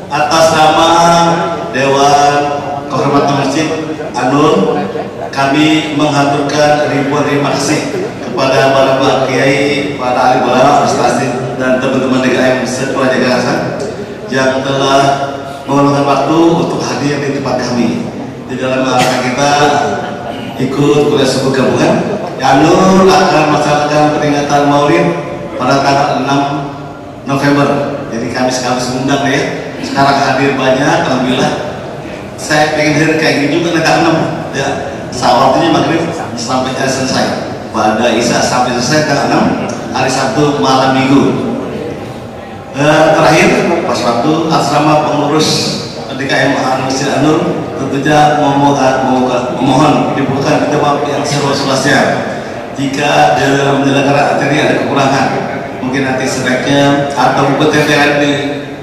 Atas nama Dewan Kehormatan Masjid An-Nur, kami menghaturkan ribuan terima kasih kepada para Pak Kiai, para ahli ulama, ustaz dan teman-teman DKM sekolah Jakarta yang telah meluangkan waktu untuk hadir di tempat kami. Di dalam acara kita ikut kuliah subuh gabungan, An-Nur akan melaksanakan peringatan Maulid pada tanggal 6 November. Jadi kami sekaligus mengundang ya. Sekarang hadir banyak, alhamdulillah. Saya pengen hadir kayak gini juga tanggal 6 ya. Waktunya maghrib sampai selesai. Pada Isya sampai selesai tanggal 6 hari Sabtu malam Minggu. Terakhir pas waktu asrama pengurus DKM Masjid An-Nur tentunya memohon dibuka jawab yang seluas-luasnya. Jika dalam menyelenggarakan acara ini ada kekurangan, mungkin nanti sebaiknya atau bertentangan di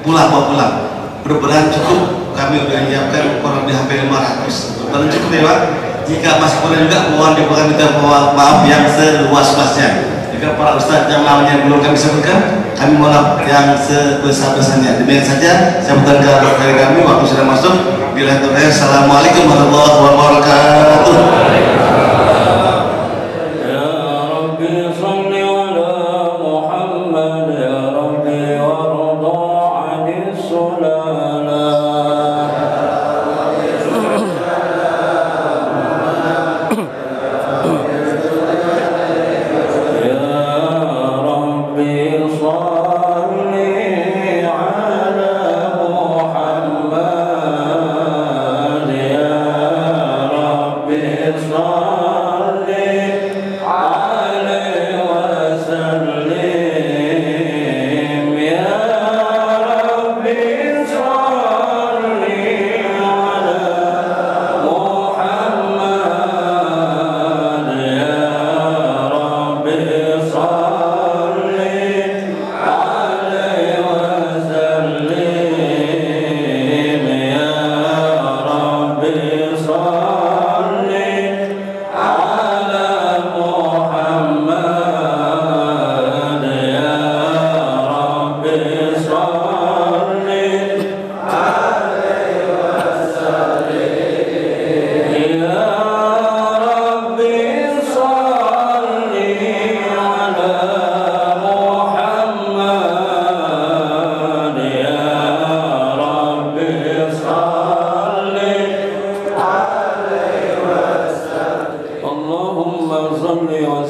pulang. Mudah-mudahan cukup, kami sudah menyiapkan kurang lebih hampir 500. Mudah-mudahan cukup ya Pak. Jika masih kurang juga mohon dibuka minta maaf yang seluas-luasnya. Jika para ustadz yang namanya belum kami sebutkan, kami mohon yang sebesar-besarnya. Demikian saja sambutan dari kami, waktu sudah masuk. Assalamualaikum warahmatullahi wabarakatuh. صل على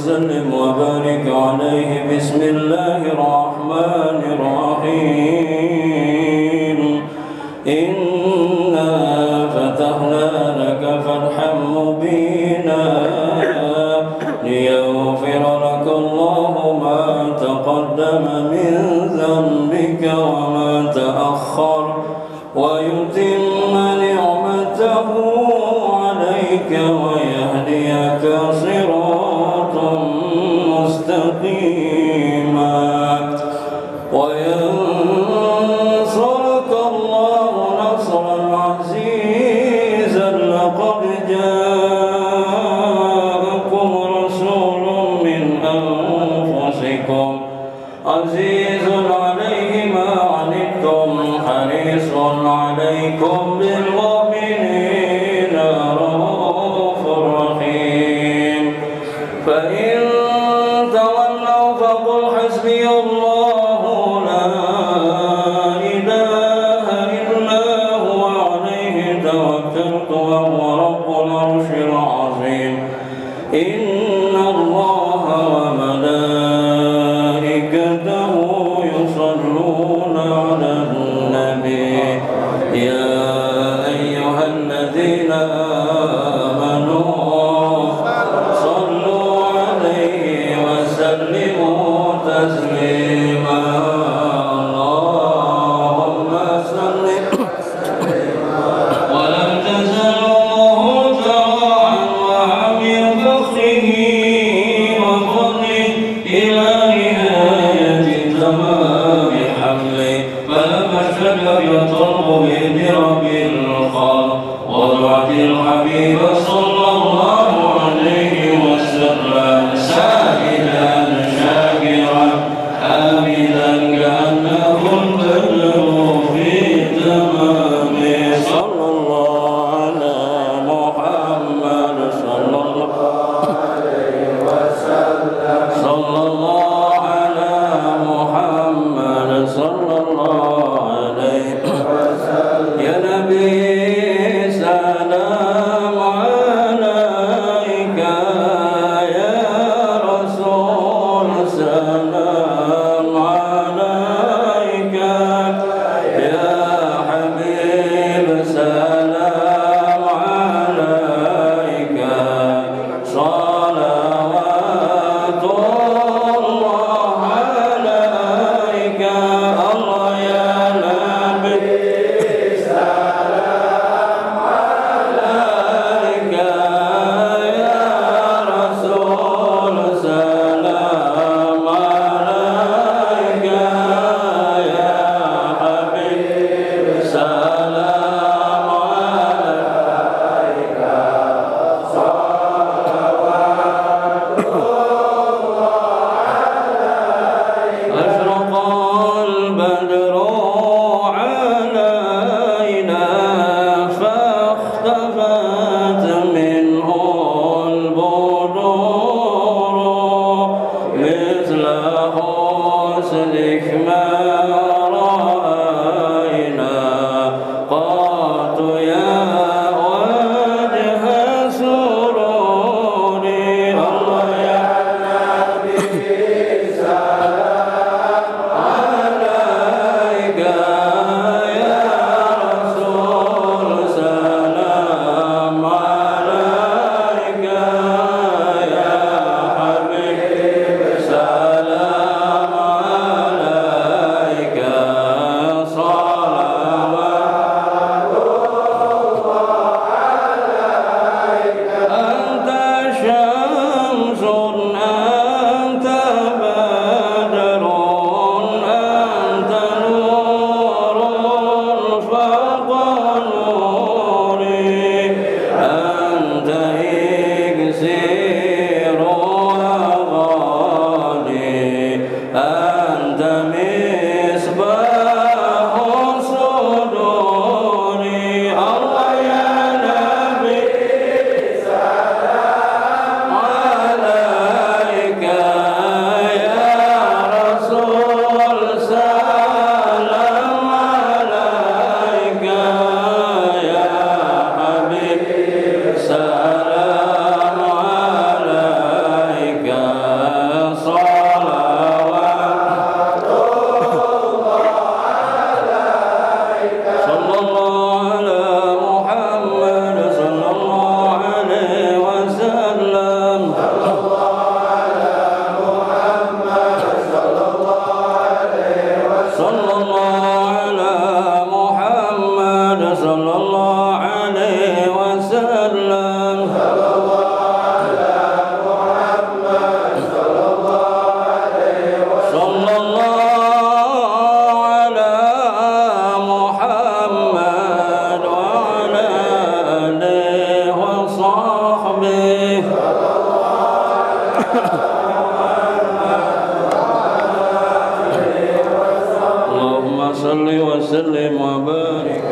وسلم وبارك عليه. بسم الله الرحمن الرحيم. إنا فتحنا لك فتحا مبينا ليغفر لك الله ما تقدم من ذنبك وما تأخر ويتم نعمته عليك ويهديك صراطا مستقيما وينصرك الله نصرا عزيزا. لقد جاءكم رسول من أنفسكم عزيز عليه ما عنتم حريص عليكم بالمؤمنين رؤوف رحيم. فإن تولوا فقل حسبي الله لا إله إلا هو عليه توكلت وهو رب العرش العظيم. إن الله وملائكته يصلون على النبي يا أيها الذين آمنوا صلوا عليه وسلموا تسليما. اللهم صل ولم تزل مهجرا وعمي فخره وفضله إلى نهاية تمام حمله. فلم الشجر يطلب بدرب الخلق وضعت الحبيب صلى الله عليه وسلم سائلا شاكرا حامدا كأنه البدر في تمامه. صلى الله على محمد صلى الله عليه وسلم. صلى الله على محمد صلى الله عليه وسلم. يا نبي سلام عليك يا رسول سلام عليك يا حبيب سلام عليك صلوات الله عليك. الله يا نبي سلام عليك يا رسول سلام عليك يا حبيب سلام عليك صلوات الله عليك. أشرق البدر صلى الله على محمد صلى الله عليه وسلم صلى الله على محمد صلى الله عليه وسلم صلى الله على محمد وعلى آله وصحبه اللهم صل وسلم وبارك.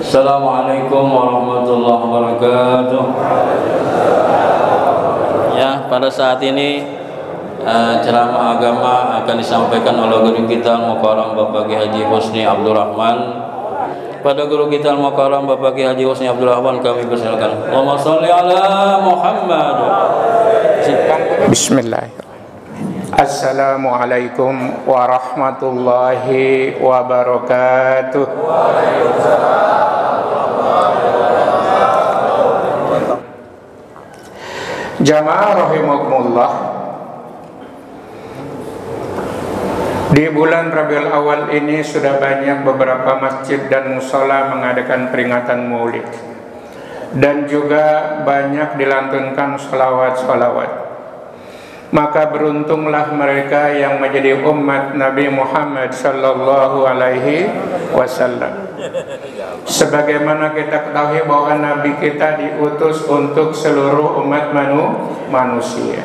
Assalamualaikum warahmatullahi wabarakatuh. Ya, pada saat ini ceramah agama akan disampaikan oleh guru kita Al-Mukarram Bapak Kiai Haji Husni Abdul Rahman. Pada guru kita Al-Mukarram Bapak Kiai Haji Husni Abdul Rahman kami persilakan. Allahumma sholli ala Muhammad. Bismillahirrahmanirrahim. Assalamualaikum warahmatullahi wabarakatuh. Jamaah rahimakumullah, di bulan Rabiul Awal ini sudah banyak beberapa masjid dan mushola mengadakan peringatan Maulid, dan juga banyak dilantunkan sholawat-sholawat. Maka beruntunglah mereka yang menjadi umat Nabi Muhammad sallallahu alaihi wasallam. Sebagaimana kita ketahui bahwa Nabi kita diutus untuk seluruh umat manusia,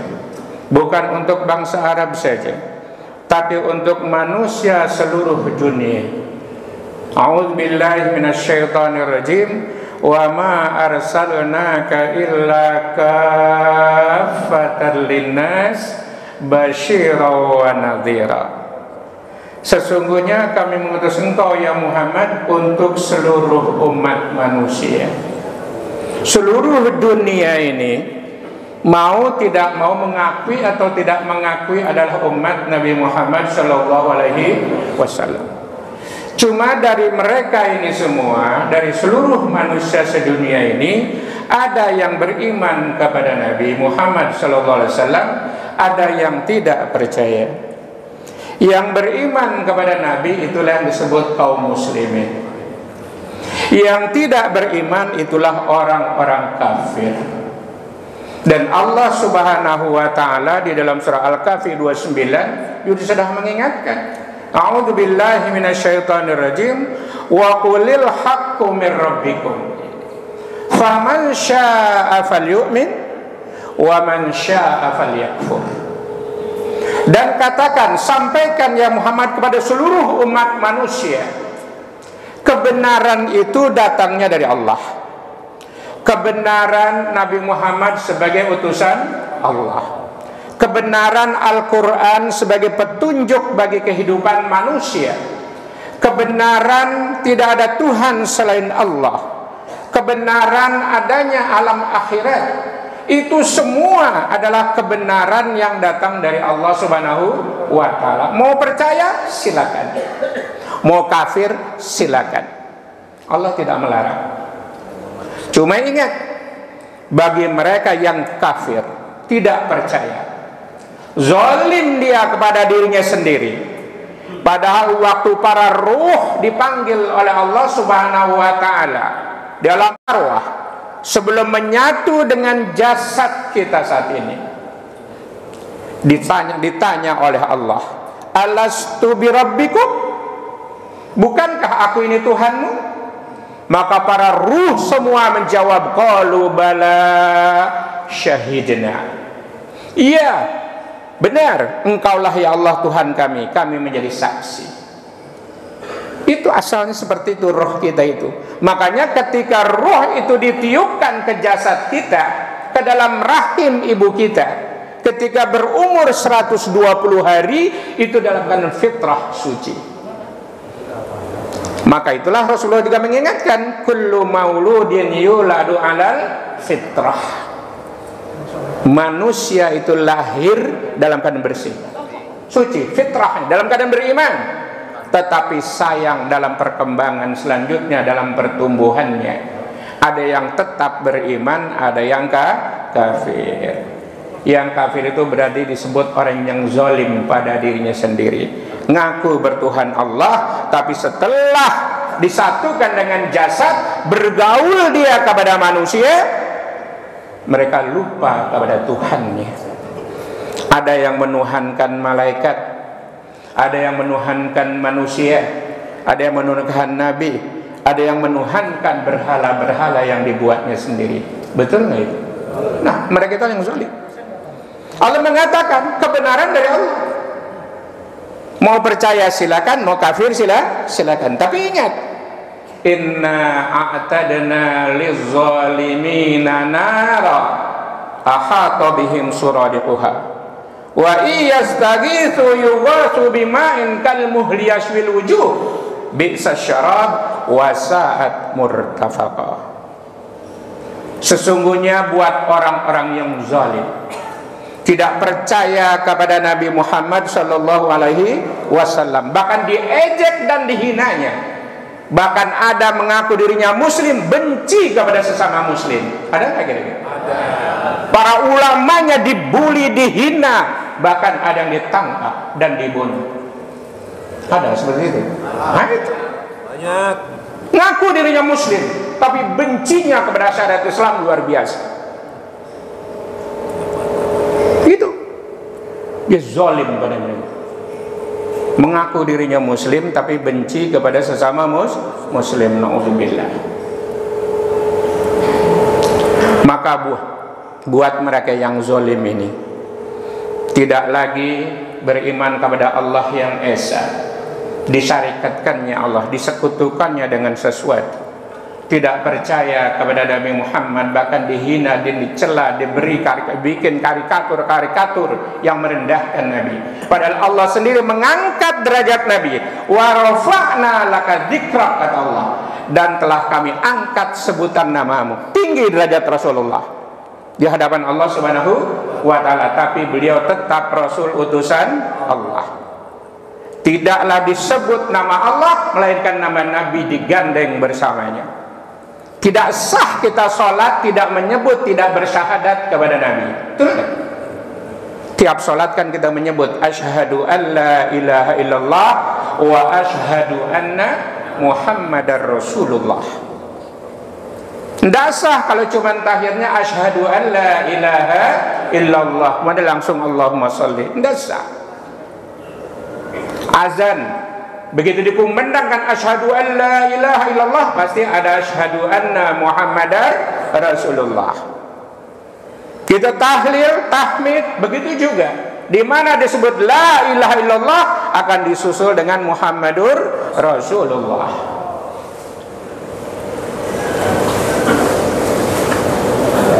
bukan untuk bangsa Arab saja, tapi untuk manusia seluruh dunia. A'udzubillahi minasyaitonirrajim. Wa ma arsalnaka illa kaffatan linnas basyiran wa nadhira. Sesungguhnya kami mengutus engkau ya Muhammad untuk seluruh umat manusia. Seluruh dunia ini mau tidak mau mengakui atau tidak mengakui adalah umat Nabi Muhammad sallallahu alaihi wasallam. Cuma dari mereka ini semua, dari seluruh manusia sedunia ini, ada yang beriman kepada Nabi Muhammad SAW, ada yang tidak percaya. Yang beriman kepada Nabi itulah yang disebut kaum muslimin. Yang tidak beriman itulah orang-orang kafir. Dan Allah Subhanahu wa Ta'ala di dalam surah Al-Kahfi 29 juga sudah mengingatkan. A'udzu billahi minasyaitonir rajim wa qulil haqqu mir rabbikum faman syaa'a falyu'min wa man syaa'a falyakfur. Dan katakan, sampaikan ya Muhammad kepada seluruh umat manusia, kebenaran itu datangnya dari Allah. Kebenaran Nabi Muhammad sebagai utusan Allah. Kebenaran Al-Quran sebagai petunjuk bagi kehidupan manusia. Kebenaran tidak ada Tuhan selain Allah. Kebenaran adanya alam akhirat. Itu semua adalah kebenaran yang datang dari Allah Subhanahu wa Ta'ala. Mau percaya silakan, mau kafir silakan. Allah tidak melarang. Cuma ingat, bagi mereka yang kafir, tidak percaya, zalim dia kepada dirinya sendiri. Padahal waktu para ruh dipanggil oleh Allah Subhanahu wa Ta'ala dalam arwah, sebelum menyatu dengan jasad kita saat ini, ditanya oleh Allah, alastu birabbikum, bukankah aku ini Tuhanmu? Maka para ruh semua menjawab, qalu bala syahidna. Iya, benar, engkaulah ya Allah Tuhan kami, kami menjadi saksi. Itu asalnya seperti itu roh kita itu. Makanya ketika roh itu ditiupkan ke jasad kita, ke dalam rahim ibu kita, ketika berumur 120 hari, itu dalam keadaan fitrah suci. Maka itulah Rasulullah juga mengingatkan, kullu mauludin yuladu alal fitrah. Manusia itu lahir dalam keadaan bersih, suci, fitrah, dalam keadaan beriman. Tetapi sayang dalam perkembangan selanjutnya, dalam pertumbuhannya, ada yang tetap beriman, ada yang kafir. Yang kafir itu berarti disebut orang yang zalim pada dirinya sendiri. Ngaku bertuhan Allah, tapi setelah disatukan dengan jasad, bergaul dia kepada manusia, mereka lupa kepada Tuhannya. Ada yang menuhankan malaikat, ada yang menuhankan manusia, ada yang menuhankan nabi, ada yang menuhankan berhala-berhala yang dibuatnya sendiri. Betul nggak itu? Nah, mereka itu yang zalim. Allah mengatakan kebenaran dari Allah. Mau percaya silakan, mau kafir silakan. Tapi ingat, inna a'tadna lizzalimina nara ahata bihim suradiquha wa iyastaghitsu yughatsu bima'in kalmuhli yashwil wujuh bi'sa syarab wa sa'at murtafaqa. Sesungguhnya buat orang-orang yang zalim, tidak percaya kepada Nabi Muhammad sallallahu alaihi wasallam, bahkan diejek dan dihinanya, bahkan ada mengaku dirinya muslim, benci kepada sesama muslim. Ada nggak kira-kira? Ada. Para ulamanya dibuli, dihina, bahkan ada yang ditangkap dan dibunuh. Ada seperti itu? Nah, itu. Banyak. Ngaku dirinya muslim, tapi bencinya kepada syariat Islam luar biasa. Dia zalim pada mereka. Mengaku dirinya muslim tapi benci kepada sesama muslim. Na'udzubillah. Maka buat mereka yang zalim ini, tidak lagi beriman kepada Allah yang esa, disyarikatkannya Allah, disekutukannya dengan sesuatu, tidak percaya kepada Nabi Muhammad, bahkan dihina, dicela, bikin karikatur yang merendahkan Nabi. Padahal Allah sendiri mengangkat derajat Nabi. Wa rafa'na laka dzikrak, kata Allah, dan telah kami angkat sebutan namamu. Tinggi derajat Rasulullah di hadapan Allah Subhanahu wa taala, tapi beliau tetap Rasul utusan Allah. Tidaklah disebut nama Allah, melainkan nama Nabi digandeng bersamanya. Tidak sah kita sholat tidak menyebut, tidak bersyahadat kepada Nabi. Betul kan? Tiap sholat kan kita menyebut asyhadu an la ilaha illallah wa asyhadu anna Muhammadar Rasulullah. Tidak sah kalau cuma takhirnya asyhadu an la ilaha illallah, kemudian langsung Allahumma sholli. Tidak sah. Azan, begitu dikumandangkan asyhadu an la ilaha illallah, pasti ada asyhadu anna Muhammadar Rasulullah. Kita tahlil, tahmid, begitu juga. Di mana disebut la ilaha illallah akan disusul dengan Muhammadur Rasulullah.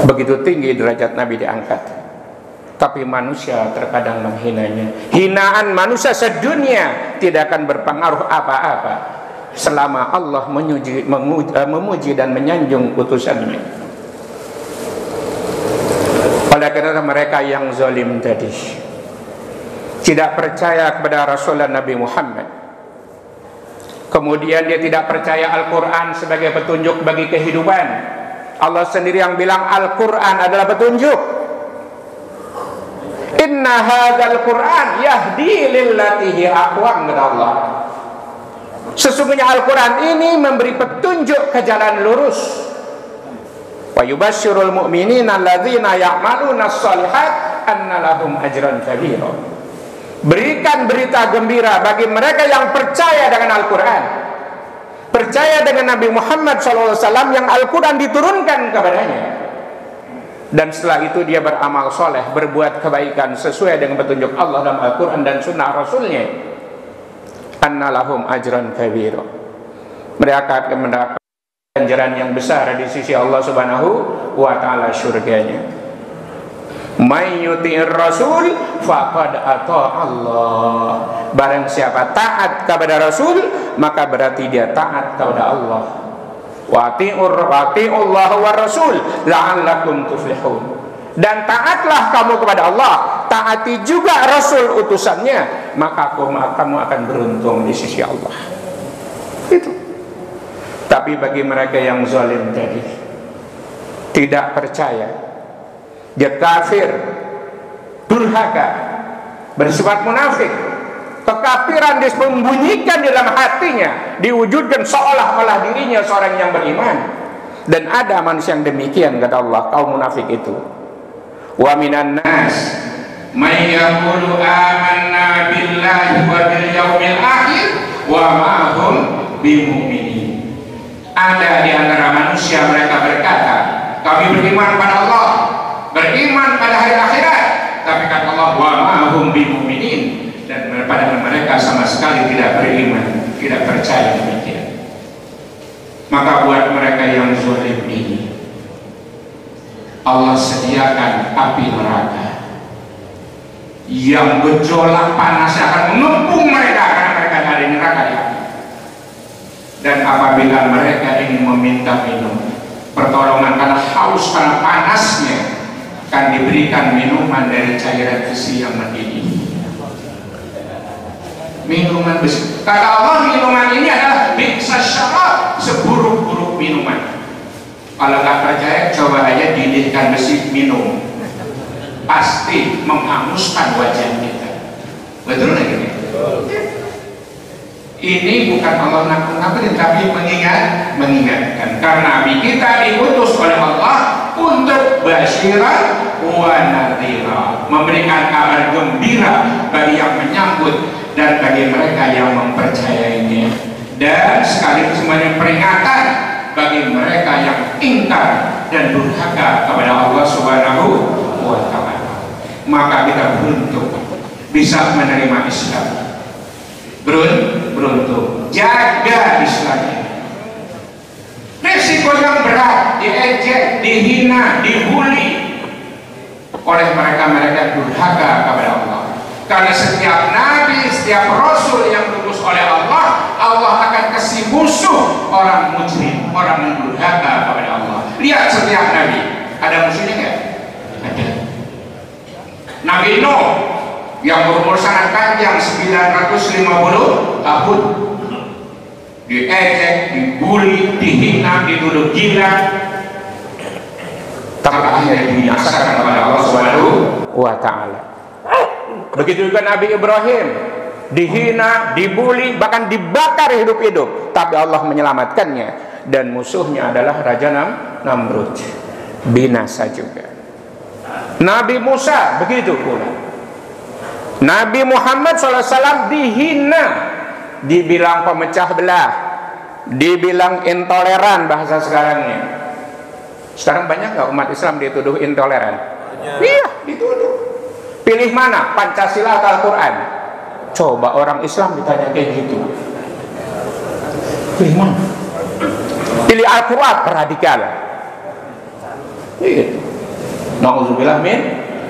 Begitu tinggi derajat Nabi diangkat. Tapi manusia terkadang menghinanya. Hinaan manusia sedunia tidak akan berpengaruh apa-apa selama Allah memuji dan menyanjung utusannya. Oleh karena mereka yang zalim tadi, tidak percaya kepada Rasulullah Nabi Muhammad, kemudian dia tidak percaya Al-Quran sebagai petunjuk bagi kehidupan. Allah sendiri yang bilang Al-Quran adalah petunjuk. Inna hadzal Qur'an yahdi lillati hi aqwam, kata Allah. Sesungguhnya Al-Quran ini memberi petunjuk ke jalan lurus. Wa yubasyirul mu'minina alladzina ya'maluna shalihat anna lahum ajran kabira. Berikan berita gembira bagi mereka yang percaya dengan Al-Quran, percaya dengan Nabi Muhammad SAW yang Al-Quran diturunkan kepadanya, dan setelah itu dia beramal soleh, berbuat kebaikan sesuai dengan petunjuk Allah dalam Al-Quran dan sunnah Rasulnya. Anna lahum ajran kabira. Mereka akan mendapat ganjaran yang besar di sisi Allah Subhanahu wa taala, surganya. May yuti'ir rasul faqad ata Allah. Barang siapa taat kepada Rasul, maka berarti dia taat kepada Allah. Wa ati'ullah wa rasul la'allakum tuflihun. Dan taatlah kamu kepada Allah, taati juga Rasul utusannya, maka kamu akan beruntung di sisi Allah. Itu. Tapi bagi mereka yang zalim tadi, tidak percaya, dia kafir, durhaka, bersifat munafik. Kekafiran disembunyikan di dalam hatinya, diwujudkan seolah-olah dirinya seorang yang beriman. Dan ada manusia yang demikian, kata Allah, kaum munafik itu. Wa minan nas may yaqulu amanna billahi wa bil yaumil akhir wa ma hum bimumin. Ada di antara manusia mereka berkata, kami beriman pada Allah, beriman pada hari akhirat, tapi kata Allah, wa ma hum bimuminin, dan pada mereka sama sekali tidak beriman, tidak percaya demikian. Maka buat mereka yang zalim ini, Allah sediakan api neraka yang gejolak panasnya akan mengepung mereka, karena mereka ada di neraka ya. Dan apabila mereka ingin meminta minum pertolongan karena haus, karena panasnya, akan diberikan minuman dari cairan besi yang mendidih. Minuman besi. Kata Allah, minuman ini adalah bi'sa syarab, seburuk-buruk minuman. Kalau nggak percaya, coba aja didihkan besi, minum. Pasti menghanguskan wajah kita. Betul nggak ini? Ini bukan Allah nakut-nakutin, tapi mengingatkan. Karena Nabi kita diutus oleh Allah untuk basyiran wa nadhira, memberikan kabar gembira bagi yang menyambut dan bagi mereka yang mempercayainya, dan sekaligus semuanya peringatan bagi mereka yang ingkar dan durhaka kepada Allah Subhanahu wa Ta'ala. Maka kita beruntung bisa menerima Islam. Beruntung, jaga Islamnya. Risiko yang berat, diejek, dihina, dibully oleh mereka-mereka durhaka kepada Allah. Karena setiap nabi, setiap rasul yang diutus oleh Allah, Allah akan kasih musuh orang mujrim, orang yang durhaka kepada Allah. Lihat setiap nabi, ada musuhnya nggak? Ada. Nabi Nuh yang berumur sangat panjang 950 tahun, diejek, dibully, dihina, dituduh gila, tapi akhirnya dibinasakan oleh Allah Subhanahu wa Ta'ala. Begitu juga Nabi Ibrahim, dihina, dibully, bahkan dibakar hidup-hidup, tapi Allah menyelamatkannya. Dan musuhnya adalah Raja Namrud, binasa juga. Nabi Musa begitu pula. Nabi Muhammad SAW dihina, dibilang pemecah belah, dibilang intoleran bahasa sekarangnya. Sekarang banyak nggak umat Islam dituduh intoleran? Iya, dituduh. Pilih mana, Pancasila atau Al-Quran? Coba orang Islam ditanya kayak gitu, pilih mana? Pilih Al-Quran, radikal. Gitu. Nauzubillah min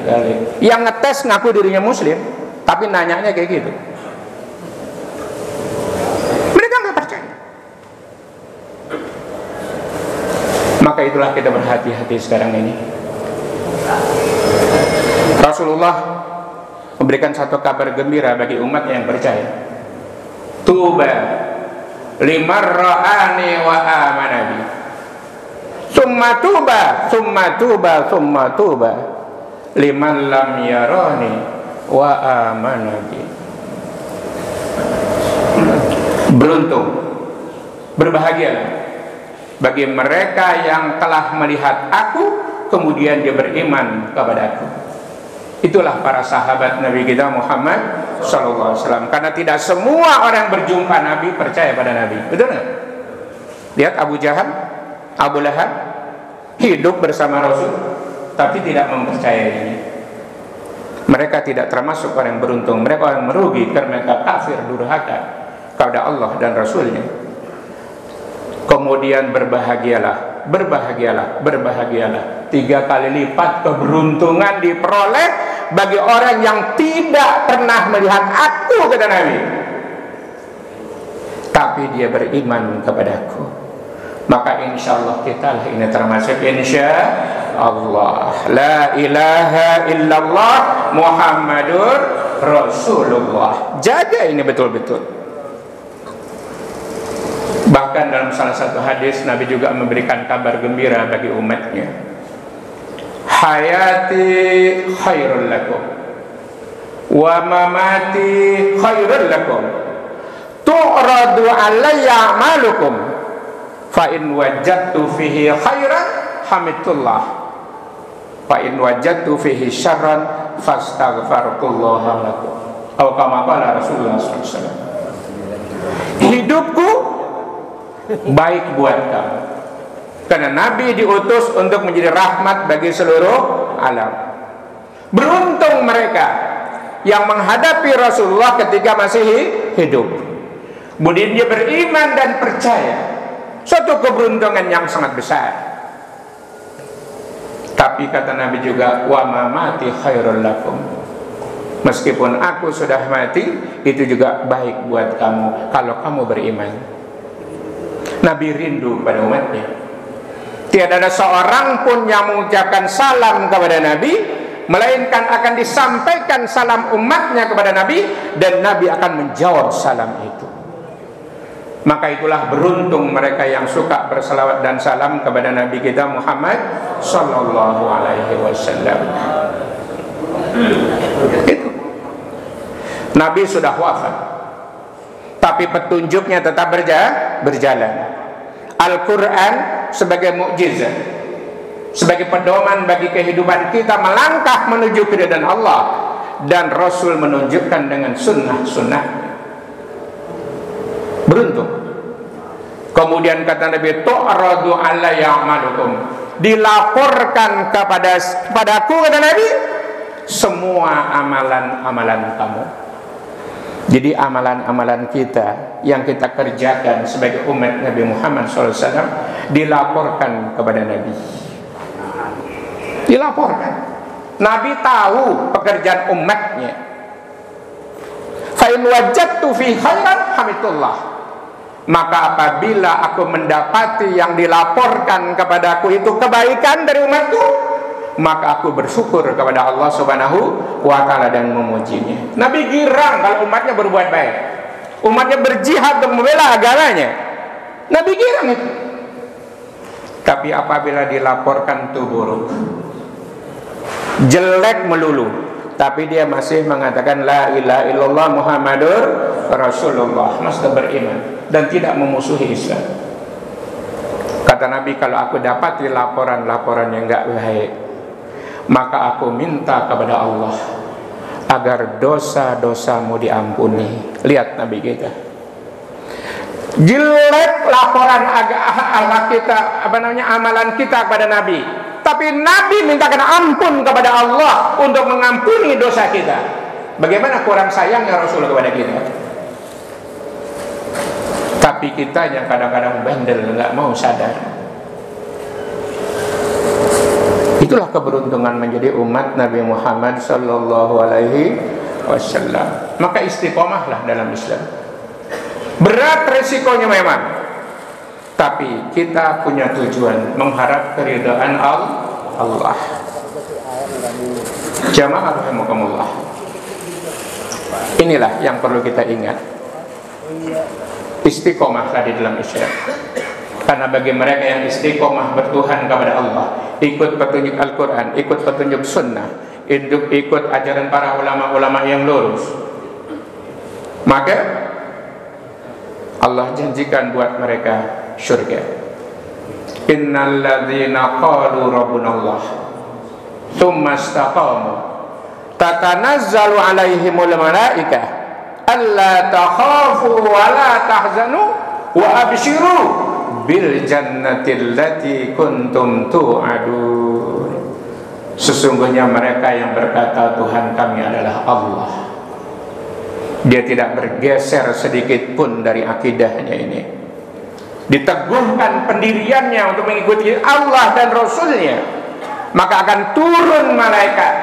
dzalik. Yang ngetes ngaku dirinya muslim, tapi nanyanya kayak gitu. Mereka nggak percaya. Maka itulah kita berhati-hati sekarang ini. Rasulullah memberikan satu kabar gembira bagi umat yang percaya. Tuba liman ra'ani wa amana bi. Summa tuba, summa tuba, summa tuba liman lam yarani wa amana bi. Beruntung, berbahagialah bagi mereka yang telah melihat aku kemudian dia beriman kepada aku. Itulah para sahabat Nabi kita Muhammad SAW. Karena tidak semua orang berjumpa Nabi percaya pada Nabi. Betul nggak? Lihat Abu Jahal, Abu Lahab hidup bersama Rasul, tapi tidak mempercayainya. Mereka tidak termasuk orang yang beruntung. Mereka orang merugi karena mereka kafir, durhaka kepada Allah dan Rasulnya. Kemudian berbahagialah, berbahagialah, berbahagialah. 3 kali lipat keberuntungan diperoleh bagi orang yang tidak pernah melihat aku, kata Nabi, tapi dia beriman kepadaku. Maka insya Allah kita lah ini termasuk insya Allah. La ilaha illallah Muhammadur Rasulullah. Jaga ini betul-betul. Bahkan dalam salah satu hadis Nabi juga memberikan kabar gembira bagi umatnya. Hayati khairul lakum. wa mamati khairul lakum tu'radu alayya a'malukum fa in wajadtu fihi khairan hamidullah fa in wajadtu fihi syarran fastaghfirullaha lakum. Atau kama qala Rasulullah SAW, hidupku baik buat kamu, karena Nabi diutus untuk menjadi rahmat bagi seluruh alam. Beruntung mereka yang menghadapi Rasulullah ketika masih hidup. Kemudian dia beriman dan percaya. Suatu keberuntungan yang sangat besar. Tapi kata Nabi juga, wa mamati khairul lakum. Meskipun aku sudah mati, itu juga baik buat kamu kalau kamu beriman. Nabi rindu pada umatnya. Tiada ada seorang pun yang mengucapkan salam kepada Nabi, melainkan akan disampaikan salam umatnya kepada Nabi, dan Nabi akan menjawab salam itu. Maka itulah beruntung mereka yang suka berselawat dan salam kepada Nabi kita Muhammad sallallahu alaihi wasallam. Itu. Nabi sudah wafat, tapi petunjuknya tetap berjalan. Al-Quran sebagai mukjizat, sebagai pedoman bagi kehidupan kita melangkah menuju keridhaan Allah, dan Rasul menunjukkan dengan sunnah-sunnah. Beruntung. Kemudian kata Nabi, tu'radu alayya a'malukum, dilaporkan kepadaku, kata Nabi, semua amalan-amalan kamu. Jadi amalan-amalan kita yang kita kerjakan sebagai umat Nabi Muhammad SAW dilaporkan kepada Nabi. Dilaporkan. Nabi tahu pekerjaan umatnya. Fa in wajadtu fi khairan hamidullah. Maka apabila aku mendapati yang dilaporkan kepadaku itu kebaikan dari umatku, maka aku bersyukur kepada Allah Subhanahu wa ta'ala dan memujinya. Nabi girang kalau umatnya berbuat baik, umatnya berjihad untuk membela agamanya. Nabi girang itu. Tapi apabila dilaporkan itu buruk, jelek melulu, tapi dia masih mengatakan la ilaha illallah Muhammadur Rasulullah, masih beriman dan tidak memusuhi Islam. Kata Nabi, kalau aku dapati laporan-laporan yang enggak baik, maka aku minta kepada Allah agar dosa-dosamu diampuni. Lihat Nabi kita, jelek laporan amalan kita kepada Nabi, tapi Nabi mintakan ampun kepada Allah untuk mengampuni dosa kita. Bagaimana kurang sayangnya Rasul kepada kita? Tapi kita yang kadang-kadang bandel, nggak mau sadar. Itulah keberuntungan menjadi umat Nabi Muhammad sallallahu alaihi wasallam. Maka istiqomahlah dalam Islam. Berat resikonya memang, tapi kita punya tujuan mengharap keridhaan Allah. Jamaah rahimakumullah. Inilah yang perlu kita ingat. Istiqomahlah di dalam Islam. Karena bagi mereka yang istiqomah bertuhan kepada Allah, ikut petunjuk Al-Quran, ikut petunjuk Sunnah, ikut ajaran para ulama-ulama yang lurus, maka Allah janjikan buat mereka syurga. Innal ladzina qalu rabbunallah tsumma istaqamu tatanazzalu alaihimul malaikah alla takhafu wa la tahzanu wa abshiru bil jannatil lati kuntum tu'adun. Sesungguhnya mereka yang berkata Tuhan kami adalah Allah, dia tidak bergeser sedikit pun dari akidahnya ini, diteguhkan pendiriannya untuk mengikuti Allah dan Rasulnya, maka akan turun malaikat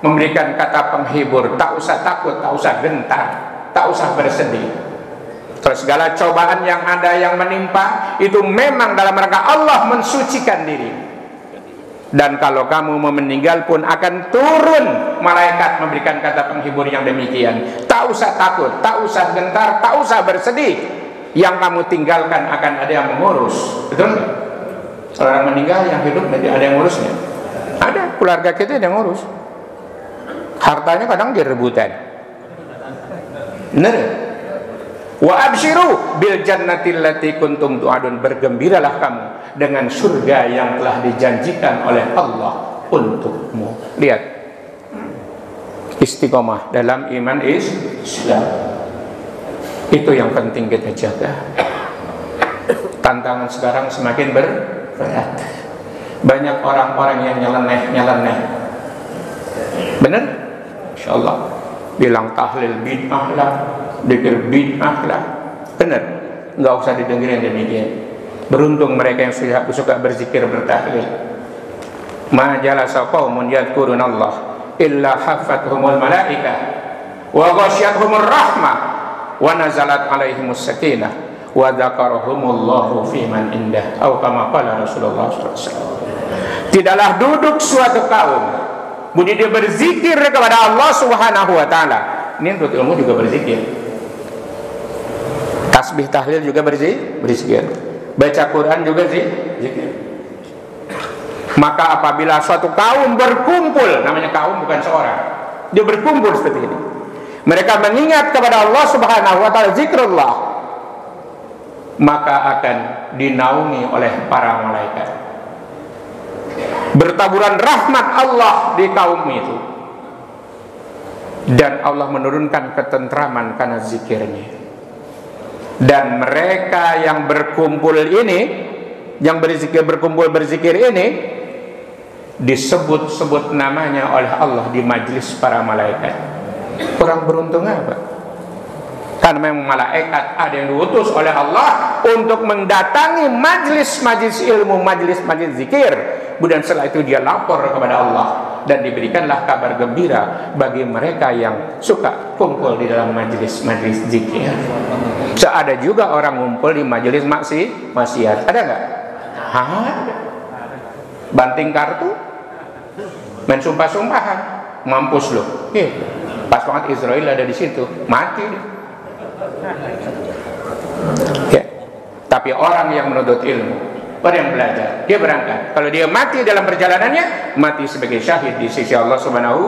memberikan kata penghibur, tak usah takut, tak usah gentar, tak usah bersedih. Terus segala cobaan yang ada yang menimpa itu memang dalam rangka Allah mensucikan diri. Dan kalau kamu mau meninggal pun akan turun malaikat memberikan kata penghibur yang demikian. Tak usah takut, tak usah gentar, tak usah bersedih. Yang kamu tinggalkan akan ada yang mengurus. Betul nggak? Orang meninggal yang hidup nanti ada yang ngurusnya. Ada, keluarga kita ada yang ngurus. Hartanya kadang jadi rebutan. Benar? Wa absyiru bil jannati allati kuntum tu'adun, bergembiralah kamu dengan surga yang telah dijanjikan oleh Allah untukmu. Lihat, istiqomah dalam iman Islam, itu yang penting kita jaga. Tantangan sekarang semakin berat. Banyak orang-orang yang nyeleneh. Benar? Insyaallah bilang tahlil bid'ah lah, zikir bid'ah lah. Benar? Enggak usah didengerin demikian. Beruntung mereka yang suka berzikir, bertahlil. Ma jalasa qaumun yadhkurunallah illa haffathumul malaikah wa ghasyiyatuhumur rahmah wa nazalat alaihimus sakinah wa dzakarahumullahu fi man indah, atau kama qala Rasulullah SAW. Tidaklah duduk suatu kaum budi dia berzikir kepada Allah Subhanahu wa taala. Ini untuk ilmu juga berzikir. Tasbih tahlil juga berzikir. Baca Quran juga zikir. Maka apabila suatu kaum berkumpul, namanya kaum bukan seorang, dia berkumpul seperti ini, mereka mengingat kepada Allah Subhanahu wa taala, zikrullah, maka akan dinaungi oleh para malaikat. Bertaburan rahmat Allah di kaum itu, dan Allah menurunkan ketentraman karena zikirnya. Dan mereka yang berkumpul ini, yang berzikir ini, disebut-sebut namanya oleh Allah di majlis para malaikat. Kurang beruntung apa? Karena memang malaikat ada yang diutus oleh Allah untuk mendatangi majlis-majlis ilmu, majlis-majlis zikir. Kemudian setelah itu dia lapor kepada Allah, dan diberikanlah kabar gembira bagi mereka yang suka kumpul di dalam majlis-majlis zikir. Ada juga orang ngumpul di majlis maksiat. Ada nggak? Ada. Banting kartu, main sumpah-sumpahan, mampus loh. Pas banget Israel ada di situ, mati. Ya. Tapi orang yang menuntut ilmu, orang yang belajar, dia berangkat. Kalau dia mati dalam perjalanannya, mati sebagai syahid di sisi Allah Subhanahu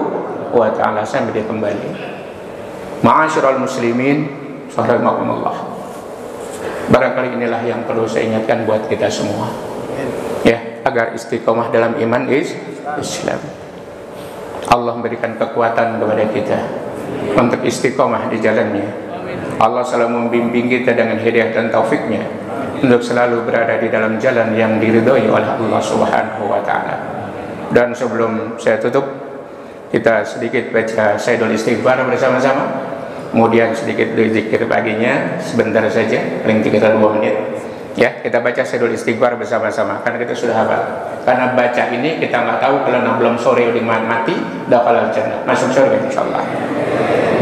wa taala sampai dia kembali. Ma'asyiral muslimin, rahimakumullah. Barangkali inilah yang perlu saya ingatkan buat kita semua, ya, agar istiqomah dalam iman Islam. Allah memberikan kekuatan kepada kita untuk istiqomah di jalannya. Allah selalu membimbing kita dengan hidayah dan taufiknya untuk selalu berada di dalam jalan yang diridhoi oleh Allah Subhanahu wa taala. Dan sebelum saya tutup, kita sedikit baca Sayyidul Istighfar bersama-sama. Kemudian sedikit zikir paginya sebentar saja, paling 3-2 menit. Ya, kita baca Sayyidul Istighfar bersama-sama karena kita sudah hafal. Karena baca ini kita nggak tahu kalau belum sore udah mati, dakhalal jannah, masuk surga insyaallah.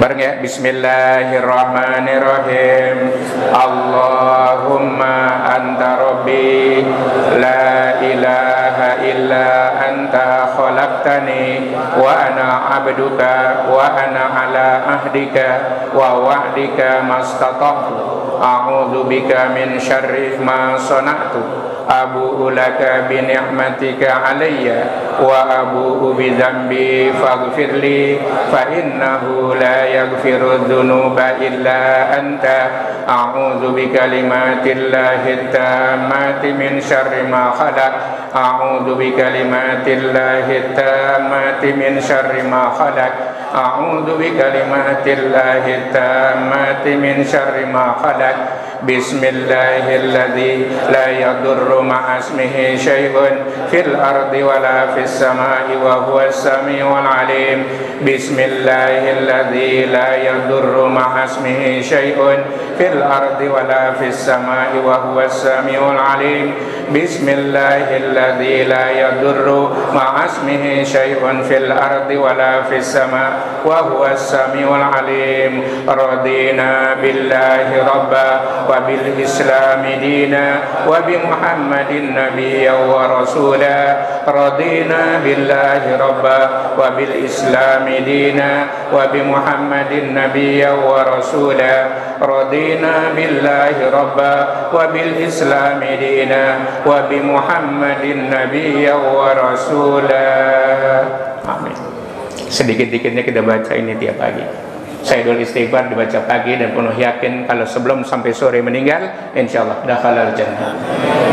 Bareng ya, bismillahirrahmanirrahim. Allahumma anta rabbi la ilaha illa anta khalaqtani wa ana abduka wa ana ala ahdika wa wa'dika mastata'tu. A'udzu bika min syarri ma sana'tu. Abu'u laka bi ni'matika alayya wa abu'u bi dzambi faghfirli fa innahu la yaghfiru dzunuba illa anta. A'udzu bi kalimatillahi tammati min syarri ma khalaq. A'udzu bi kalimatillahi tammati min syarri ma khalaq. A'udzu bi kalimatillahi tammati min syarri ma khalaq. Bismillahilladzi la yadurru ma'asmihi syai'un fil ardi wala fis sama'i wa huwas samiul alim. Bismillahilladzi la yadurru ma'asmihi syai'un fil ardi wala fis sama'i wa huwas samiul alim. Bismillahilladzi la yadurru ma'asmihi syai'un fil ardi wala fis sama'i wa huwas samiul alim. Radina billahi rabba wa bil islami dina wa bi muhammadin nabiyya wa rasula. Radina billahi rabba wa bil islami dina wa bi muhammadin nabiyya wa rasula. Radina billahi rabba wa bil islami dina wa bi muhammadin nabiyya wa rasula. Amin. sedikit-dikitnya kita baca ini tiap pagi. Sayyidul istighfar dibaca pagi dan penuh yakin kalau sebelum sampai sore meninggal, insyaallah dakhalal jannah.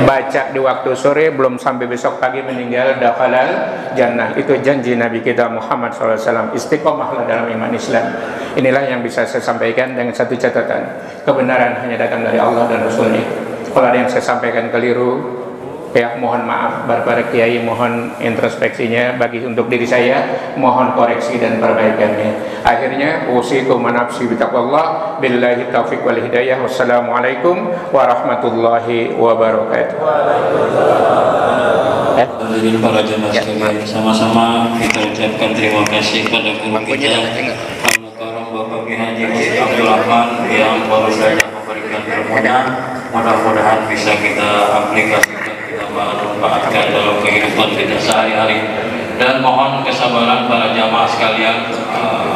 Baca di waktu sore belum sampai besok pagi meninggal, dakhalal jannah. Itu janji Nabi kita Muhammad SAW. Istiqomahlah dalam iman Islam. Inilah yang bisa saya sampaikan dengan satu catatan. Kebenaran hanya datang dari Allah dan Rasulnya. Kalau ada yang saya sampaikan keliru, ya mohon maaf. Para kiai mohon introspeksinya, bagi untuk diri saya mohon koreksi dan perbaikannya. Akhirnya usikum wa nafsi bitaqwallah. Billahi taufiq wal hidayah. Wassalamualaikum warahmatullahi wabarakatuh. Hadirin para jemaah sekalian, sama-sama kita ucapkan terima kasih kepada guru kita Al-Mukarram Bapak Kiai Haji Husni Abdul Rahman yang baru saja memberikan ilmunya. Mudah-mudahan bisa kita aplikasikan, kita manfaatkan dalam kehidupan kita sehari-hari. Dan mohon kesabaran para jamaah sekalian,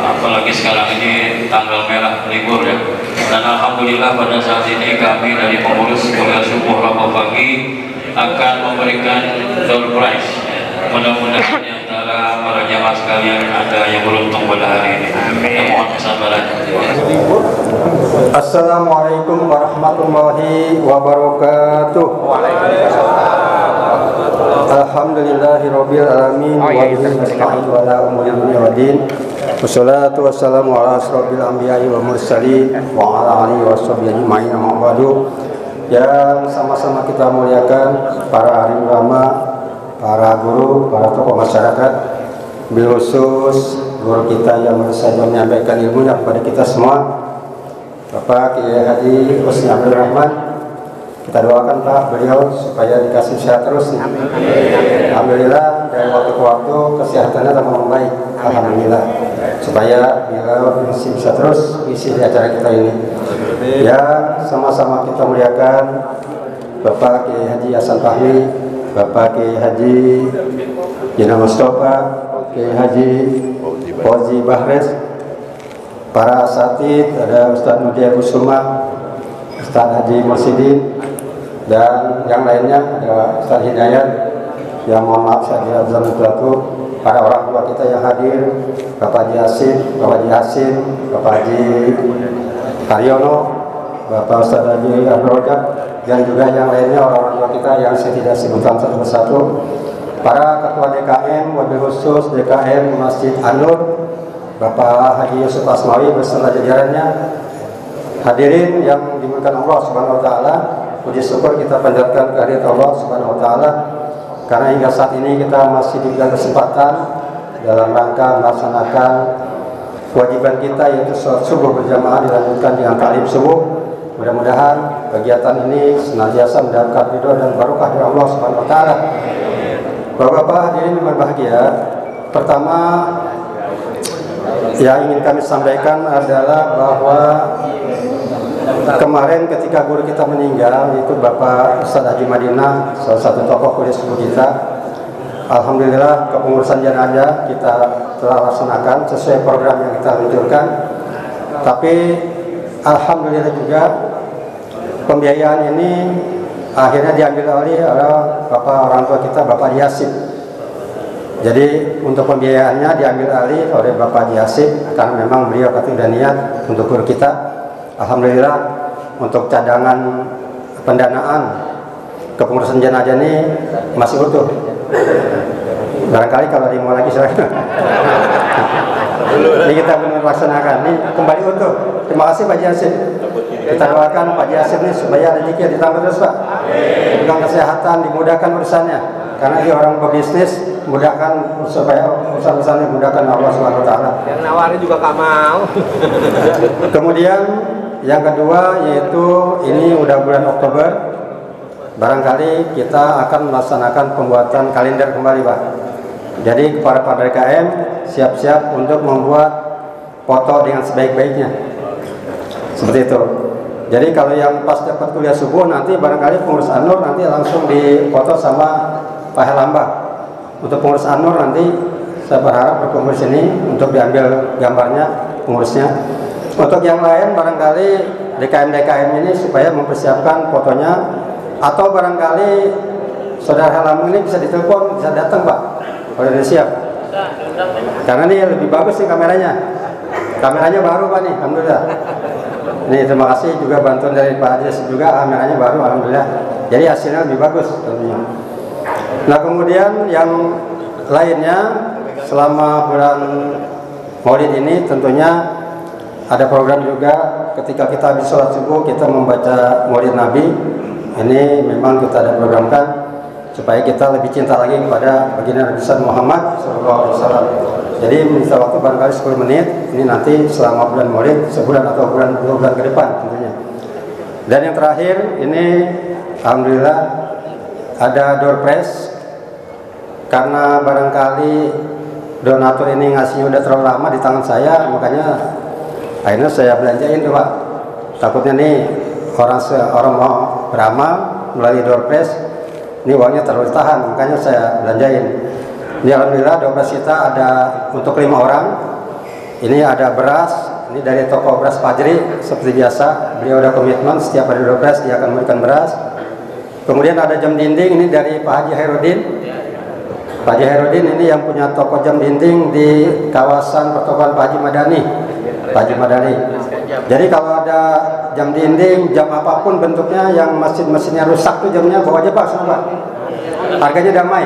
apalagi sekarang ini tanggal merah libur ya. Dan alhamdulillah pada saat ini kami dari pengurus kuliah subuh Rabu pagi akan memberikan door prize. Mudah-mudahan di antara para jamaah sekalian ada yang beruntung pada hari ini. Kita mohon kesabaran. Assalamualaikum warahmatullahi wabarakatuh. Alhamdulillahirabbil alamin wa bihi nasta'in wa la umuri dunya waddin. Wassalatu wassalamu ala asrofil anbiya'i wal mursalin wa ala alihi washabbihi ajma'in. Amma ba'du. Yang sama-sama kita muliakan para alim ulama, para guru, para tokoh masyarakat, bil khusus guru kita yang baru saja menyampaikan ilmunya kepada kita semua, Bapak Kiai Haji Husni Abdul Rahman. Kita doakan Pak beliau supaya dikasih sehat terus. Alhamdulillah dari waktu ke waktu kesehatannya tambah membaik. Alhamdulillah. Supaya beliau bisa terus isi di acara kita ini. Ya, sama-sama kita muliakan Bapak Kiai Haji Hasan Fahmi, Bapak Kiai Haji Jena Mustafa, Kiai Haji Fauzi Bahres, para asatid, ada Ustaz Mudia Kusuma, Ustaz Haji Mursidin, dan yang lainnya ada Ustaz Hidayat, yang mohon maaf saya tidak para orang tua kita yang hadir, Bapak Haji Hasim, Bapak Haji Hasim, Bapak Haji Haryono, Bapak Ustaz Haji Abdurrojak, dan juga yang lainnya orang-orang tua kita yang saya tidak sebutkan satu persatu, para ketua DKM, wabil khusus DKM Masjid An-Nur, Bapak Haji Yusuf Asmawi beserta jajarannya, hadirin yang dimuliakan Allah Subhanahu wa taala. Puji syukur kita panjatkan kehadirat Allah Subhanahu wa taala karena hingga saat ini kita masih diberikan kesempatan dalam rangka melaksanakan kewajiban kita, yaitu sholat subuh berjamaah dilanjutkan dengan ta'lim subuh. Mudah-mudahan kegiatan ini senantiasa mendapatkan ridho dan barokah dari Allah Subhanahu wa taala. Bapak-bapak hadirin yang berbahagia, pertama yang ingin kami sampaikan adalah bahwa kemarin ketika guru kita meninggal, yaitu Bapak Ustaz Haji Madinah, salah satu tokoh kuliah subuh kita, alhamdulillah kepengurusan jenazah kita telah laksanakan sesuai program yang kita luncurkan. Tapi alhamdulillah juga pembiayaan ini akhirnya diambil oleh Bapak orang tua kita, Bapak Yasib. Jadi untuk pembiayaannya diambil alih oleh Bapak Yasib karena memang beliau sudah niat untuk guru kita. Alhamdulillah untuk cadangan pendanaan kepengurusan jenazah ini masih utuh. Barangkali kalau dimulai lagi silahkan. Ini kita benar laksanakan. Ini kembali utuh. Terima kasih Pak Yasib. Kita doakan Pak Yasib ini supaya rezeki ditambah terus Pak. Dengan kesehatan dimudahkan urusannya. Karena dia orang berbisnis, mudahkan supaya urusan-urusannya mudahkan Allah Subhanahu wa taala. Yang nawarin juga gak mau. Kemudian yang kedua yaitu ini udah bulan Oktober, barangkali kita akan melaksanakan pembuatan kalender kembali Pak. Jadi kepada Pak DKM siap-siap untuk membuat foto dengan sebaik-baiknya. Seperti itu. Jadi kalau yang pas dapat kuliah subuh nanti barangkali pengurus An-Nur nanti langsung dipoto sama Pak Helamba. Untuk pengurus An-Nur nanti saya berharap berkumpul sini untuk diambil gambarnya pengurusnya. Untuk yang lain barangkali DKM-DKM ini supaya mempersiapkan fotonya, atau barangkali saudara Helamba ini bisa ditelepon, bisa datang Pak kalau sudah siap. Karena ini lebih bagus nih kameranya. Kameranya baru Pak nih, alhamdulillah. Nih terima kasih juga bantuan dari Pak Haji juga, kameranya baru alhamdulillah. Jadi hasilnya lebih bagus tentunya. Nah kemudian yang lainnya selama bulan Maulid ini tentunya ada program juga ketika kita habis sholat subuh kita membaca Maulid Nabi. Ini memang kita ada programkan supaya kita lebih cinta lagi kepada baginda Nabi Muhammad SAW. Jadi minta waktu barangkali 10 menit. Ini nanti selama bulan Maulid sebulan atau bulan 2 bulan ke depan tentunya. Dan yang terakhir ini alhamdulillah ada door prize. Karena barangkali donatur ini ngasihnya udah terlalu lama di tangan saya, makanya akhirnya saya belanjain tuh Pak. Takutnya nih orang mau beramal melalui door prize, ini uangnya terlalu tahan, makanya saya belanjain. Ini alhamdulillah 12 kita ada untuk 5 orang. Ini ada beras, ini dari toko beras Fajri seperti biasa. Beliau ada komitmen setiap ada 12 dia akan memberikan beras. Kemudian ada jam dinding, ini dari Pak Haji Hairudin. Pak Haji Hairudin ini yang punya toko jam dinding di kawasan pertokohan Pak Haji Madani. Pak Haji Madani. Jadi kalau ada jam dinding, jam apapun bentuknya yang mesinnya rusak tuh jamnya bawa aja Pak, sana Pak. Harganya damai.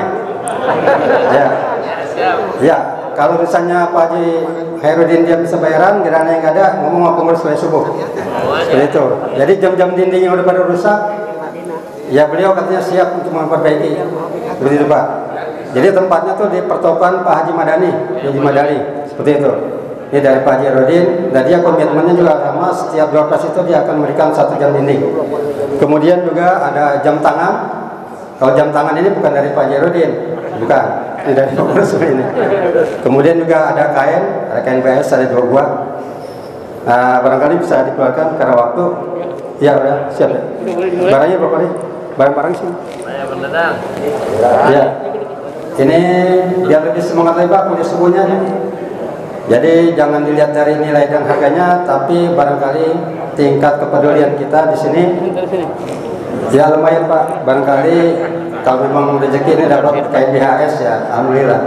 Ya, kalau misalnya Pak Haji Hairudin dia bisa bayaran, kiranya yang ada ngomong sama pengurus supaya subuh. Seperti itu. Jadi jam-jam dinding yang udah pada rusak, ya beliau katanya siap untuk memperbaiki. Begitu Pak. Jadi tempatnya tuh di pertokohan Pak Haji Madani, seperti itu. Ini dari Pak Haji Hairudin, dan dia komitmennya juga sama, setiap 12 itu dia akan memberikan 1 jam dinding. Kemudian juga ada jam tangan. Kalau jam tangan ini bukan dari Pak Haji Hairudin, bukan, ini dari pengurus ini. Kemudian juga ada kain BS ada 2 buah. Nah, barangkali bisa dikeluarkan karena waktu. Ya udah siap ya. Barangnya berapa nih? Barang-barang sih. Ya. Ini biar lebih semangat lagi Pak kuliah subuhnya nih. Jadi jangan dilihat dari nilai dan harganya, tapi barangkali tingkat kepedulian kita di sini. Ya lumayan Pak, barangkali kalau memang rezeki ini dapat kain BHS ya, alhamdulillah.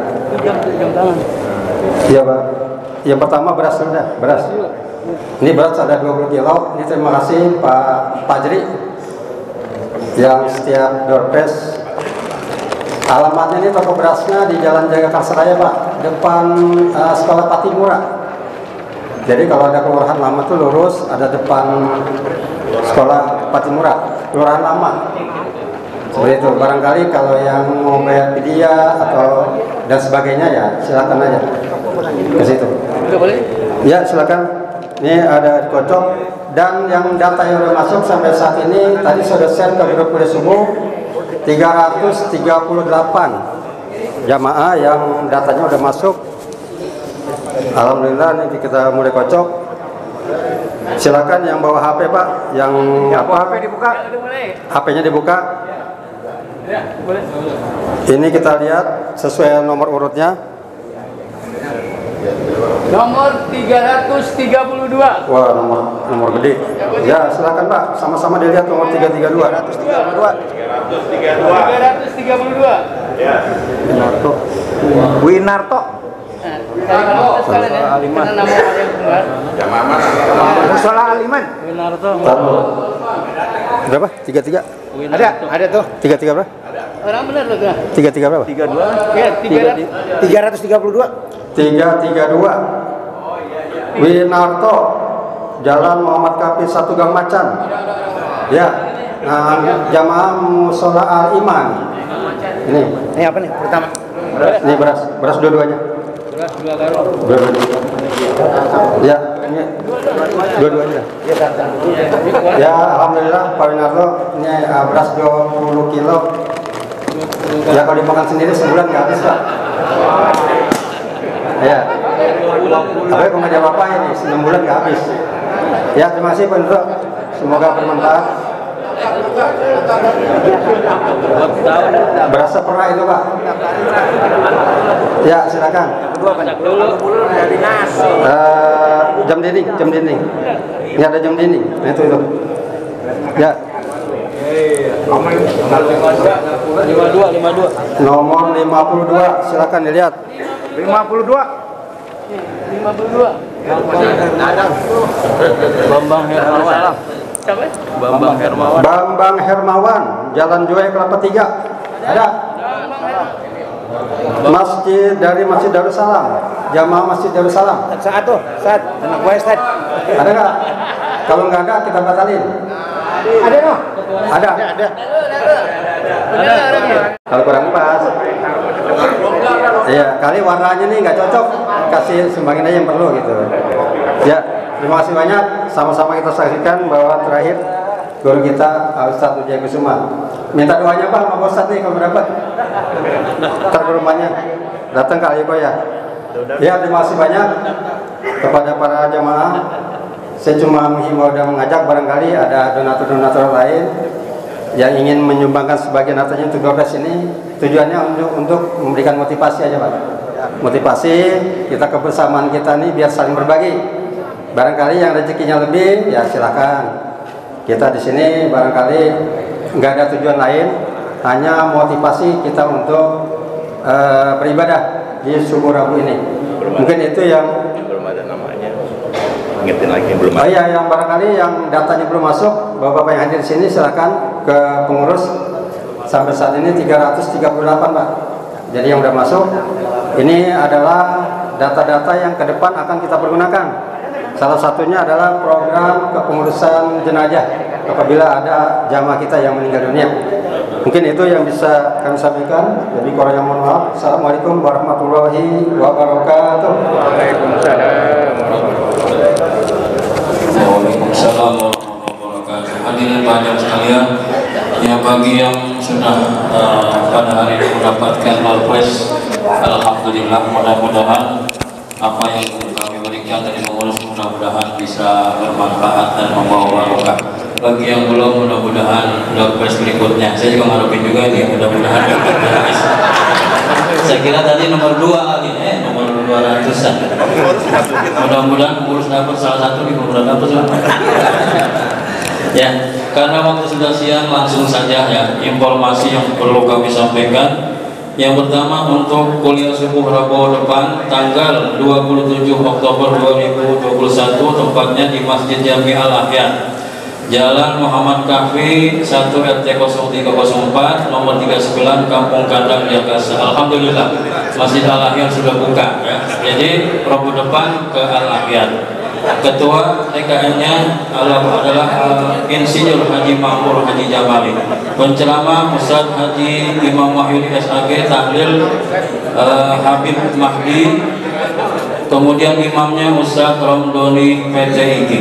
Iya Pak. Yang pertama beras sudah, beras. Ini beras ada 20 kilo. Ini terima kasih Pak Fajri yang setiap door prize. Alamatnya ini toko berasnya di Jalan Jagakarsa Seraya Pak, depan Sekolah Patimura. Jadi kalau ada kelurahan lama tuh lurus, ada depan Sekolah Patimura, kelurahan lama. Seperti itu. Barangkali kalau yang mau bayar vidya atau dan sebagainya ya silakan aja ke situ. Ya silakan. Ini ada dikocok dan yang data yang sudah masuk sampai saat ini tadi sudah share ke grup kuliah subuh 338 jamaah yang datanya udah masuk. Alhamdulillah ini kita mulai kocok. Silakan yang bawa HP Pak, yang apa? HP dibuka. HP-nya dibuka. Ini kita lihat sesuai nomor urutnya. Nomor 332. Wah, nomor gede. Ya, silakan Pak. Sama-sama dilihat nomor 332. 332. Ya. Winarto. Musola Aliman. Musola Aliman. Winarto. Berapa? 33? Ada tuh. 33 berapa? Orang benar loh tuh. 33 berapa? 32. Ya, 332. 332 Winarto, Jalan Muhammad Kafi 1 Gang Macan. Ya, nah, jamaah Musola Al-Iman. Ini apa nih pertama? Ini beras dua-duanya. Dua-duanya. Ya, ini dua-duanya. Ya, alhamdulillah Pak Winarto, ini beras 20 kilo. Ya kalau dimakan sendiri sebulan nggak habis Pak. Ya, tapi kalau nggak apa-apa ini 6 bulan nggak habis. Ya, terima kasih Pak Indro. Semoga bermanfaat. Berasa pernah itu Pak. Ya, silakan. Jam dinding. Ini ada jam dinding. Nah, itu. Ya. 52. Nomor 52, silakan dilihat. 52. 52. Bambang Hermawan. Siapa? Bambang Hermawan, Jalan Juai Kelapa 3. Ada? Masjid dari Masjid Darussalam, Jamaah Masjid Darussalam. Saat anak gue Ustaz. Ada nggak? Kalau nggak ada kita batalin. Ada no? Ada. Kalau kurang pas. Iya, kali warnanya nih nggak cocok. Kasih sumbangin aja yang perlu gitu. Ya, terima kasih banyak. Sama-sama kita saksikan bahwa terakhir guru kita Ustadz Wijaya Kusuma. Minta doanya Pak sama Ustadz nih kalau dapat. Ntar ke rumahnya. Datang ke Aliko ya. Ya, terima kasih banyak kepada para jamaah. Saya cuma menghimbau dan mengajak barangkali ada donatur-donatur lain yang ingin menyumbangkan sebagian hartanya untuk GoPres ini. Tujuannya untuk memberikan motivasi aja Pak. Motivasi kita kebersamaan kita nih biar saling berbagi. Barangkali yang rezekinya lebih ya silakan. Kita di sini barangkali nggak ada tujuan lain, hanya motivasi kita untuk beribadah di subuh Rabu ini. Mungkin itu yang belum ada namanya. Ingetin lagi belum ada. Oh iya, yang barangkali yang datanya belum masuk, Bapak-bapak yang hadir di sini silakan ke pengurus. Sampai saat ini 338 Pak. Jadi yang udah masuk, ini adalah data-data yang ke depan akan kita pergunakan. Salah satunya adalah program kepengurusan jenazah apabila ada jamaah kita yang meninggal dunia. Mungkin itu yang bisa kami sampaikan. Jadi kurang yang mohon maaf. Assalamualaikum warahmatullahi wabarakatuh. Waalaikumsalam warahmatullahi wabarakatuh. Hadirin banyak sekalian, ya bagi yang sudah pada hari ini mendapatkan Northwest, alhamdulillah, mudah-mudahan apa yang kami berikan dari pengurus mudah-mudahan bisa bermanfaat dan membawa barokah. Bagi yang belum, mudah-mudahan Northwest berikutnya. Saya juga ngarepin juga ini, mudah-mudahan saya kira tadi nomor 2 lagi, nomor 200-an. Mudah-mudahan pengurus dapat salah satu di pengurus dapat ya, karena waktu sudah siang, langsung saja ya informasi yang perlu kami sampaikan. Yang pertama, untuk kuliah subuh Rabu depan tanggal 27 Oktober 2021 tempatnya di Masjid Jami Al-Ahyan, Jalan Muhammad Kahfi 1 RT 0304 nomor 39 Kampung Kandang Jakasa. Alhamdulillah Masjid Al-Ahyan sudah buka ya. Jadi Rabu depan ke Al-Ahyan. Ketua TKN-nya adalah Insinyur Haji Makmur Haji Jamali. Penceramah Ustaz Haji Imam Wahyudi SAG, tahlil Habib Mahdi. Kemudian imamnya Ustaz Romdoni PTIG.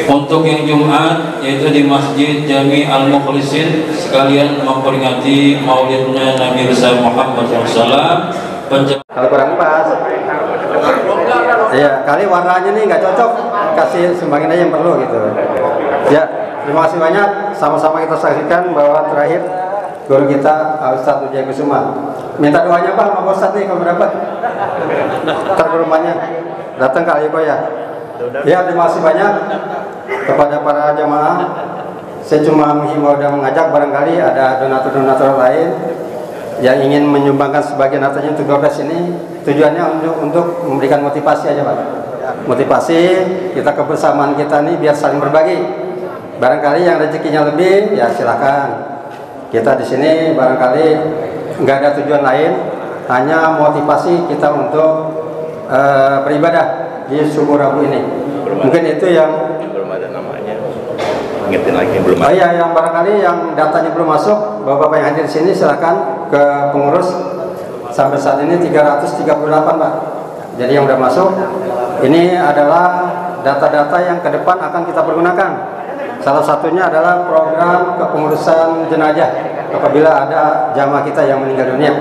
Untuk yang Jumat yaitu di Masjid Jami Al-Mukhlisin, sekalian memperingati maulidnya Nabi besar Muhammad SAW. Kalau kurang pas. Iya, kali warnanya nih nggak cocok. Kasih sumbangin aja yang perlu gitu. Ya, terima kasih banyak. Sama-sama kita saksikan bahwa terakhir guru kita Ustadz Wijaya Kusuma. Minta doanya Pak sama Ustadz nih kalau dapat. Ntar ke rumahnya. Datang ke Aliko ya. Ya, terima kasih banyak kepada para jamaah. Saya cuma menghimbau dan mengajak barangkali ada donatur-donatur lain yang ingin menyumbangkan sebagian hartanya untuk GoPres ini. Tujuannya untuk memberikan motivasi aja Pak. Motivasi kita kebersamaan kita nih biar saling berbagi. Barangkali yang rezekinya lebih ya silakan. Kita di sini barangkali nggak ada tujuan lain, hanya motivasi kita untuk beribadah di subuh Rabu ini. Mungkin itu yang belum ada namanya. Ingetin lagi belum ada. Oh iya, yang barangkali yang datanya belum masuk, Bapak-bapak yang hadir di sini silakan ke pengurus. Sampai saat ini 338 Pak. Jadi yang udah masuk, ini adalah data-data yang ke depan akan kita pergunakan. Salah satunya adalah program kepengurusan jenazah apabila ada jamaah kita yang meninggal dunia.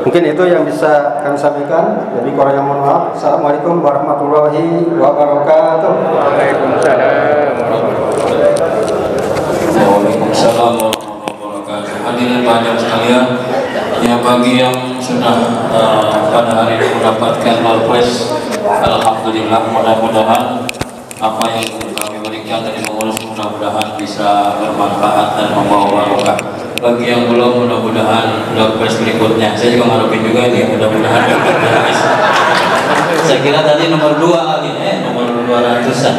Mungkin itu yang bisa kami sampaikan. Jadi kurang yang mohon maaf. Assalamualaikum warahmatullahi wabarakatuh. Waalaikumsalam warahmatullahi wabarakatuh. Hadirin banyak sekalian, ya bagi yang sudah pada hari ini mendapatkan Northwest, alhamdulillah, mudah-mudahan apa yang kami berikan dari pengurus mudah-mudahan bisa bermanfaat dan membawa barokah. Bagi yang belum, mudah-mudahan Northwest berikutnya. Saya juga ngarepin juga ini, mudah-mudahan Saya kira tadi nomor 2 lagi, nomor 200-an.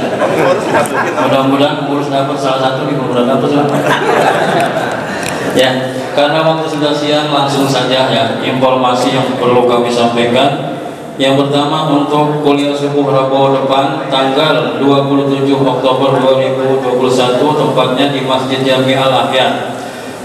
Mudah-mudahan urus dapat salah satu di nomor 200 lah. Ya, karena waktu sudah siang, langsung saja ya informasi yang perlu kami sampaikan. Yang pertama, untuk kuliah subuh Rabu depan tanggal 27 Oktober 2021, tempatnya di Masjid Jami Al-Ahya,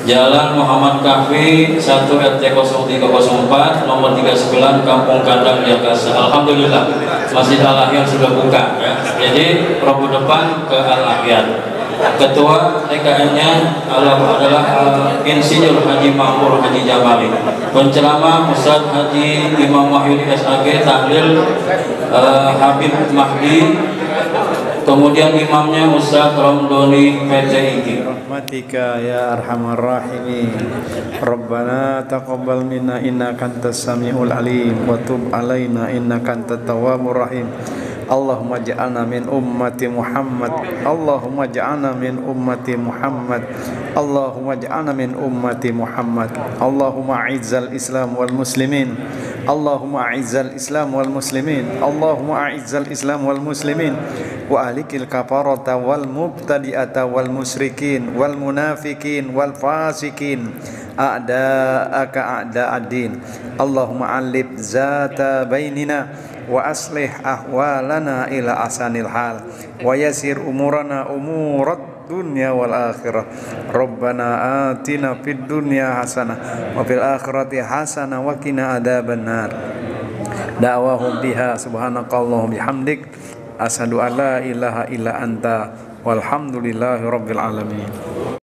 Jalan Muhammad Kahfi 1 RT 0304 nomor 39 Kampung Kandang Jakarta. Alhamdulillah Masjid Al-Ahya sudah buka ya. Jadi Rabu depan ke Al-Ahya. Ketua TKN-nya adalah Insinyur Haji Mahmur Haji Jamali. Penceramah Ustaz Haji Imam Wahyudi SAG, tahlil Habib Mahdi. Kemudian imamnya Ustaz Romdoni PTIG. Rahmatika ya arhamar rahimin. Rabbana taqabbal minna innaka antas samiul alim wa tub alaina innaka antat tawwabur rahim. Allahumma ja'alna min ummati Muhammad. Allahumma ja'alna min ummati Muhammad. Allahumma ja'alna min ummati Muhammad. Allahumma a'izzal Islam wal muslimin. Allahumma a'izzal Islam wal muslimin. Allahumma a'izzal Islam wal muslimin wa ahlikil kafarata wal mubtadi'ata wal musyrikin wal munafikin wal fasikin a'da'aka a'da'ad-din. Allahumma alif zata bainina wa aslih ahwalana ila asanil hal wa yasir umurana umurat dunya wal akhirah. Rabbana atina fid dunya hasanah wa fil akhirati hasanah wa qina adzaban nar. Da'wahum biha subhanakallahumma bihamdik asyhadu an la ilaha illa anta walhamdulillahi rabbil alamin.